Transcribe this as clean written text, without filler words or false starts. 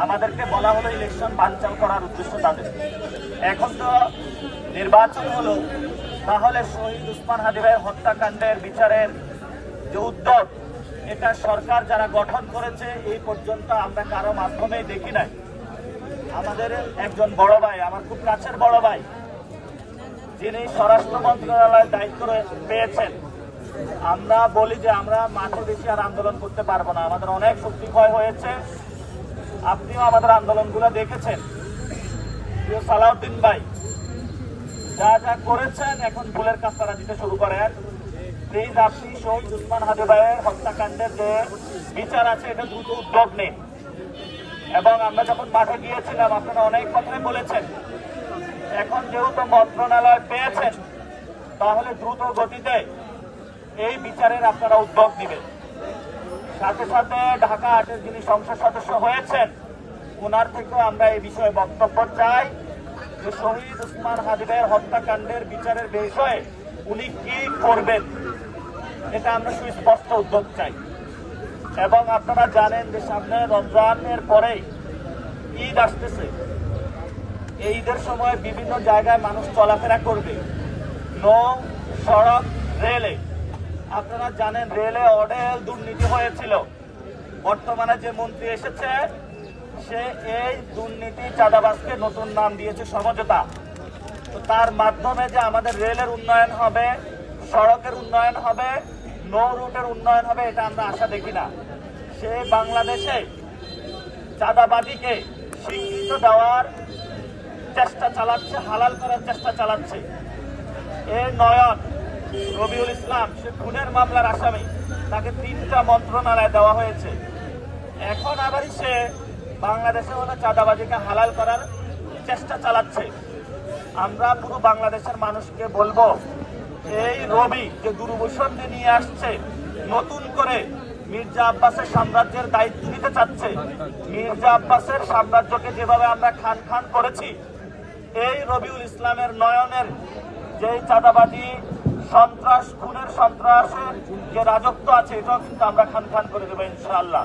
আমাদেরকে বলা হলো ইলেকশন বানচাল করার উদ্দেশ্য তাদের। এখন তো নির্বাচন হলো, তাহলে শহীদ ওসমান হাদী ভাই হত্যাকাণ্ডের বিচারের যে উদ্যোগ, এটা সরকার যারা গঠন করেছে এই পর্যন্ত আমরা কারো মাধ্যমে দেখি নাই। আমাদের একজন বড় ভাই, আমার খুব কাছের বড় ভাই, যিনি স্বরাষ্ট্র মন্ত্রণালয়ের দায়িত্ব পেয়েছেন, আমরা বলি যে আমরা মাঠে বেশি আর আন্দোলন করতে পারবো না, আমাদের অনেক শক্তি ক্ষয় হয়েছে। আপনিও আমাদের আন্দোলনগুলো দেখেছেন। সালাউদ্দিন ভাই যা যা করেছেন, এখন ভুলের কাজটা দিতে শুরু করেন। প্লিজ আপনি শহীদ ওসমান হাদী ভাইয়ের হত্যাকাণ্ডের যে বিচার আছে এটা দ্রুত উদ্যোগ নিন। এবং আমরা যখন মাঠে গিয়েছিলাম আপনারা অনেক কথাই বলেছেন। এখন যেহেতু মন্ত্রণালয় পেয়েছেন, তাহলে দ্রুত গতিতে এই বিচারের আপনারা উদ্যোগ নেবেন। সাথে সাথে ঢাকা ৮-এর যিনি সংসদ সদস্য হয়েছেন, ওনার থেকেও আমরা এই বিষয়ে বক্তব্য চাই যে শহীদ ওসমান হাদী ভাইয়ের হত্যাকাণ্ডের বিচারের বিষয়ে উনি কি করবেন, এটা আমরা সুস্পষ্ট উদ্যোগ চাই। এবং আপনারা জানেন যে সামনে রমজানের পরেই ঈদ আসতেছে। এই ঈদের সময় বিভিন্ন জায়গায় মানুষ চলাফেরা করবে, নৌ, সড়ক, রেলে। আপনারা জানেন রেলে অঢেল দুর্নীতি হয়েছিল। বর্তমানে যে মন্ত্রী এসেছে, সে এই দুর্নীতি চাঁদাবাজকে নতুন নাম দিয়েছে সমঝোতা। তো তার মাধ্যমে যে আমাদের রেলের উন্নয়ন হবে, সড়কের উন্নয়ন হবে, নৌ রুটের উন্নয়ন হবে, এটা আমরা আশা দেখি না। সে বাংলাদেশে চাঁদাবাজিকে স্বীকৃত দেওয়ার চেষ্টা চালাচ্ছে, হালাল করার চেষ্টা চালাচ্ছে। এর নয়ন রবিউল ইসলাম, সে খুনের মামলার আসামি, তাকে 3টা মন্ত্রণালয় দেওয়া হয়েছে। এখন আবার সে বাংলাদেশে হলে চাঁদাবাজিকে হালাল করার চেষ্টা চালাচ্ছে। আমরা পুরো বাংলাদেশের মানুষকে বলবো, এই রবি যে দুর্বসন্দি নিয়ে আসছে, নতুন করে মির্জা আব্বাসের সাম্রাজ্যের দায়িত্ব নিতে চাচ্ছে। মির্জা আব্বাসের সাম্রাজ্যকে যেভাবে আমরা খান খান করেছি, এই রবিউল ইসলামের নয়নের যে চাঁদাবাজি, সন্ত্রাস, খুনের সন্ত্রাসের যে রাজত্ব আছে, এটাও কিন্তু আমরা খান খান করে দেবো ইনশাআল্লাহ।